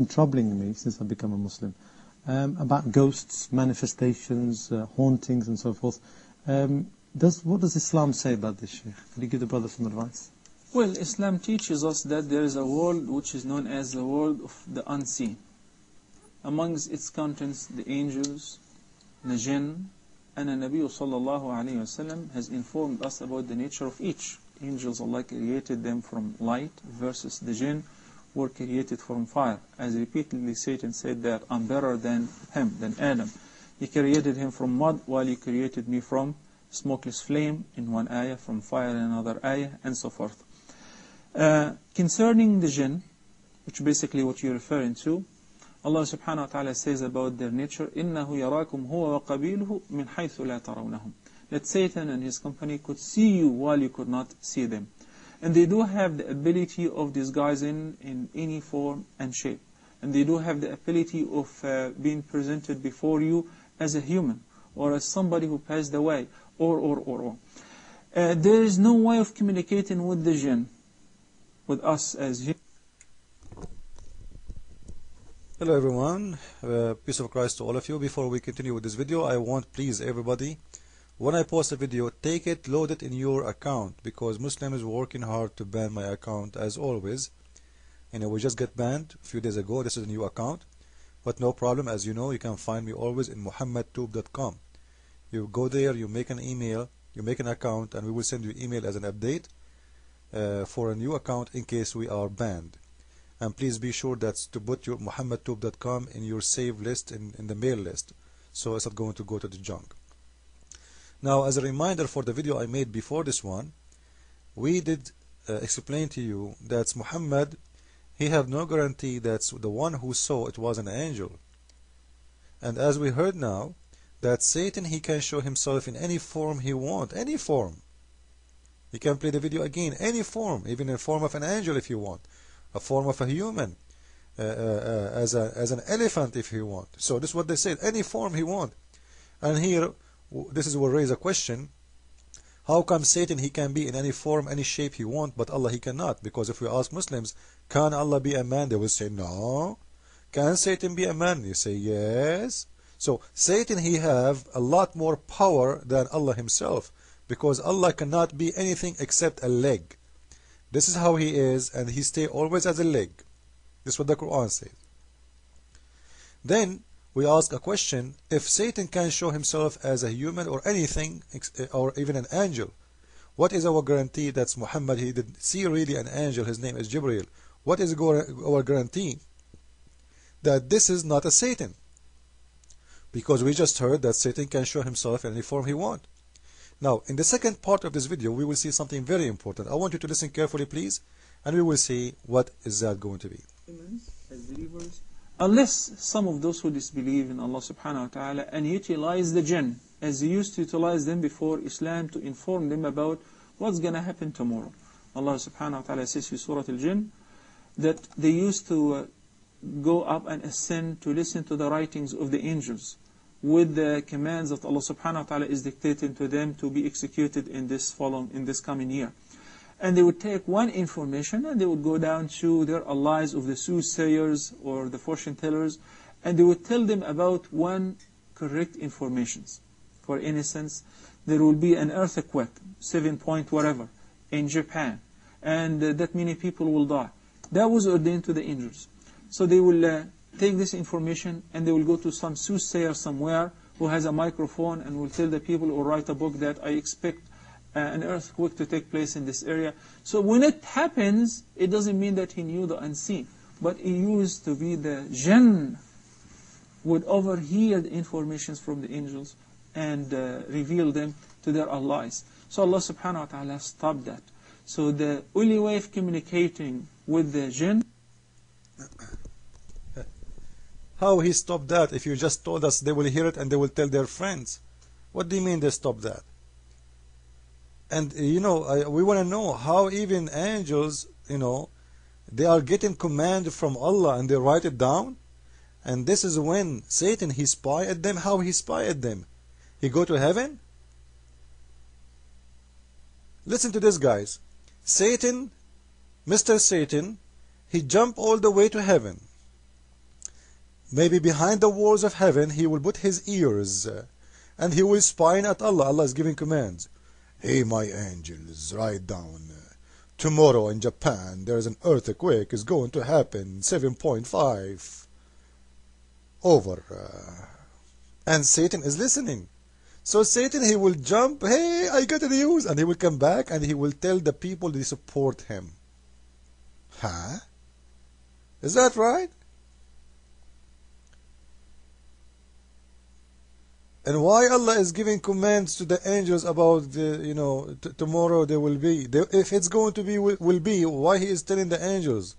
troubling me since I've become a Muslim, about ghosts, manifestations, hauntings and so forth. What does Islam say about this, Shaykh? Could you give the brother some advice? Well, Islam teaches us that there is a world which is known as the world of the unseen. Amongst its contents, the angels, the jinn, and the Nabi sallallahu alayhi wasallam has informed us about the nature of each. Angels, Allah created them from light, versus the jinn were created from fire. As repeatedly Satan said that I'm better than him, than Adam. He created him from mud, while he created me from smokeless flame in one ayah, from fire in another ayah, and so forth. Concerning the jinn, which basically what you're referring to, Allah subhanahu wa ta'ala says about their nature, إِنَّهُ يَرَاكُمْ هُوَ وَقَبِيلُهُ مِنْ حَيْثُ لَا تَرَوْنَهُمْ. That Satan and his company could see you while you could not see them. And they do have the ability of disguising in any form and shape. And they do have the ability of being presented before you as a human, or as somebody who passed away, or. There is no way of communicating with the jinn, with us as humans. Hello everyone, peace of Christ to all of you. Before we continue with this video, I want please everybody, when I post a video, take it, load it in your account, because Muslim is working hard to ban my account as always. We just got banned a few days ago. This is a new account, but no problem. As you know, you can find me always in muhammadtube.com. You go there, you make an email, you make an account, and we will send you email as an update for a new account in case we are banned. And please be sure that's to put your muhammadtube.com in your save list, in the mail list, so it's not going to go to the junk. Now, as a reminder for the video I made before this one, we did explain to you that Muhammad, he have no guarantee that the one who saw it was an angel. And as we heard now, that Satan, he can show himself in any form he wants, any form. He can play the video again, any form, even in the form of an angel if you want, a form of a human, as an elephant if he want. So this is what they said, any form he want. And here, this is what raise a question: how come Satan, he can be in any form, any shape he want, but Allah, he cannot? Because if we ask Muslims, can Allah be a man? They will say no. Can Satan be a man? They say yes. So Satan, he have a lot more power than Allah himself, because Allah cannot be anything except a leg. This is how he is, and he stay always as a leg. This is what the Quran says. Then we ask a question: if Satan can show himself as a human or anything, or even an angel, what is our guarantee that Muhammad, he did see really an angel, his name is Jibreel? What is our guarantee that this is not a Satan? Because we just heard that Satan can show himself in any form he wants. Now, in the second part of this video, we will see something very important. I want you to listen carefully, please, and we will see what is that going to be. As believers, unless some of those who disbelieve in Allah subhanahu wa ta'ala and utilize the jinn as they used to utilize them before Islam to inform them about what's going to happen tomorrow. Allah subhanahu wa ta'ala says in Surah Al-Jinn that they used to go up and ascend to listen to the writings of the angels with the commands that Allah subhanahu wa ta'ala is dictating to them to be executed in this coming year. And they would take one information and they would go down to their allies of the soothsayers or the fortune tellers, and they would tell them about one correct information. For instance, there will be an earthquake, 7 point whatever, in Japan, and that many people will die. That was ordained to the angels. So they will take this information and they will go to some soothsayer somewhere who has a microphone and will tell the people or write a book that I expect an earthquake to take place in this area. So when it happens, it doesn't mean that he knew the unseen, but he used to be the jinn, would overhear the informations from the angels and reveal them to their allies. So Allah subhanahu wa ta'ala stopped that. So the only way of communicating with the jinn. How he stopped that? If you just told us they will hear it and they will tell their friends. What do you mean they stopped that? And we want to know how even angels, they are getting command from Allah and they write it down. And this is when Satan, he spy at them. How he spy at them? He go to heaven? Listen to this, guys. Satan, Mr. Satan, he jumped all the way to heaven. maybe behind the walls of heaven, he will put his ears and he will spying at Allah. Allah is giving commands. Hey, my angels, write down. Tomorrow in Japan, there is an earthquake. Is going to happen 7.5 over. And Satan is listening. So Satan, he will jump. Hey, I got the news. And he will come back and he will tell the people they support him. Huh? Is that right? And why Allah is giving commands to the angels about tomorrow there will be. If it's going to be, will be. Why He is telling the angels?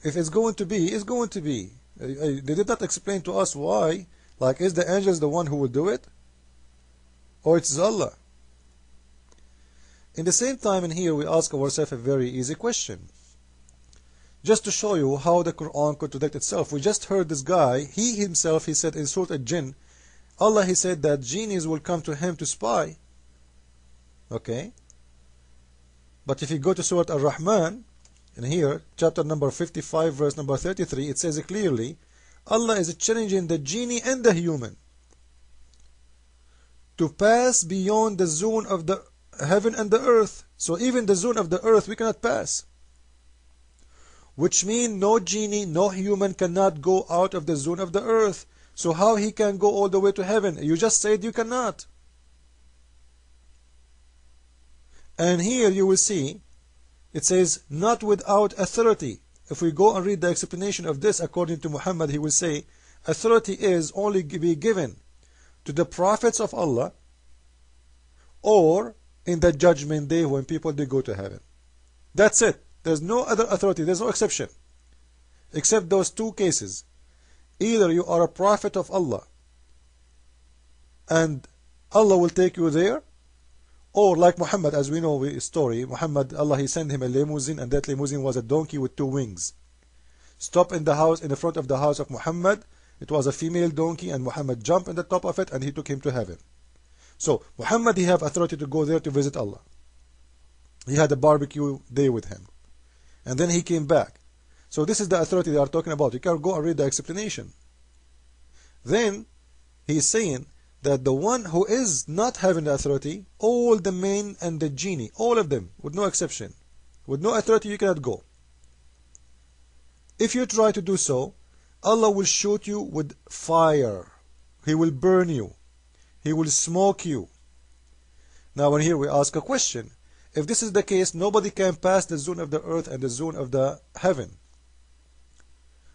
If it's going to be, it's going to be. They did not explain to us why. Like, is the angels the one who will do it? Or it's Allah? In the same time, in here we ask ourselves a very easy question. Just to show you how the Quran contradicts itself. We just heard this guy, he himself, he said in Surah Al-Jinn, Allah, he said that genies will come to him to spy. Okay? But if you go to Surah Al-Rahman, in here, chapter number 55, verse number 33, it says clearly, Allah is challenging the genie and the human to pass beyond the zone of the heaven and the earth. So even the zone of the earth we cannot pass. Which means no genie, no human cannot go out of the zone of the earth. So how he can go all the way to heaven? You just said you cannot. And here you will see, it says, not without authority. If we go and read the explanation of this, according to Muhammad, he will say, authority is only be given to the prophets of Allah or in the judgment day when people they go to heaven. That's it. There's no other authority. There's no exception. Except those two cases. Either you are a prophet of Allah and Allah will take you there, or like Muhammad, as we know the story, Muhammad, Allah, He sent him a limousine, and that limousine was a donkey with two wings. Stop in the house, in the front of the house of Muhammad. It was a female donkey, and Muhammad jumped on the top of it, and He took him to heaven. So Muhammad, he have authority to go there to visit Allah. He had a barbecue day with him. And then he came back. So this is the authority they are talking about. You can go and read the explanation. Then he's saying that the one who is not having the authority, all the men and the genie, all of them, with no exception, with no authority, you cannot go. If you try to do so, Allah will shoot you with fire. He will burn you. He will smoke you. Now, when here we ask a question. If this is the case, nobody can pass the zone of the earth and the zone of the heaven.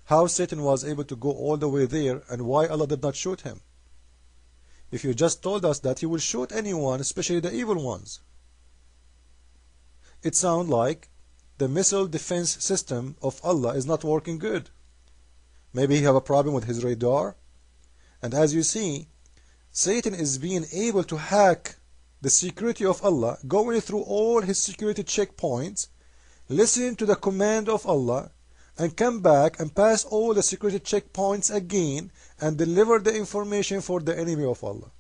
How Satan was able to go all the way there, and why Allah did not shoot him? If you just told us that He will shoot anyone, especially the evil ones. It sounds like the missile defense system of Allah is not working good. Maybe He have a problem with his radar. And as you see, Satan is being able to hack the security of Allah, going through all his security checkpoints, listening to the command of Allah, and come back and pass all the security checkpoints again and deliver the information for the enemy of Allah.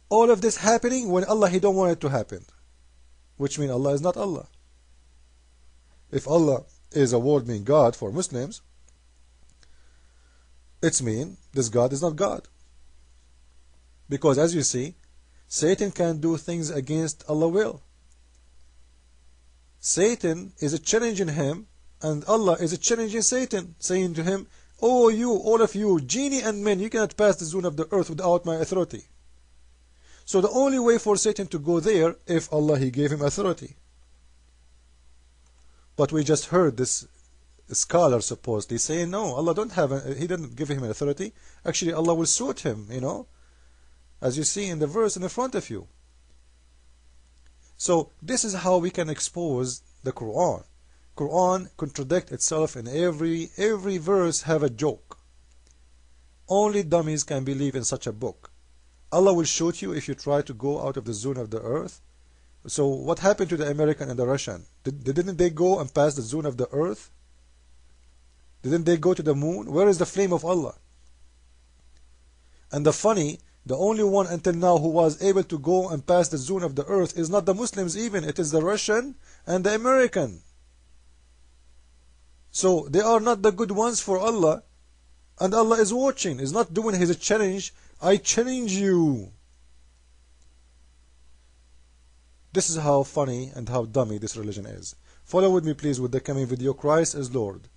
All of this happening when Allah, He don't want it to happen, which means Allah is not Allah. If Allah is a word mean God for Muslims, it's mean this God is not God. Because as you see, Satan can do things against Allah's will. Satan is challenging him, and Allah is challenging Satan, saying to him, oh, you, all of you, genie and men, you cannot pass the zone of the earth without my authority. So the only way for Satan to go there, if Allah, He gave him authority. But we just heard this scholar supposedly saying, no, Allah don't have, He didn't give him an authority. Actually, Allah will suit him, as you see in the verse in the front of you. So this is how we can expose the Quran. Quran contradicts itself, in every verse have a joke. Only dummies can believe in such a book. Allah will shoot you if you try to go out of the zone of the earth. So what happened to the American and the Russian? Didn't they go and pass the zone of the earth? Didn't they go to the moon? Where is the flame of Allah? And the only one until now who was able to go and pass the zone of the earth is not the Muslims even, it is the Russian and the American. So they are not the good ones for Allah, and Allah is watching. He's not doing his challenge. I challenge you. This is how funny and how dummy this religion is. Follow with me please with the coming video. Christ is Lord,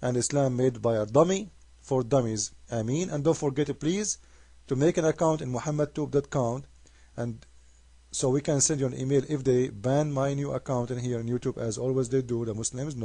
and Islam made by a dummy for dummies. Ameen. And don't forget please to make an account in muhammadtube.com, and so we can send you an email if they ban my new account in here on YouTube, as always they do, the Muslims.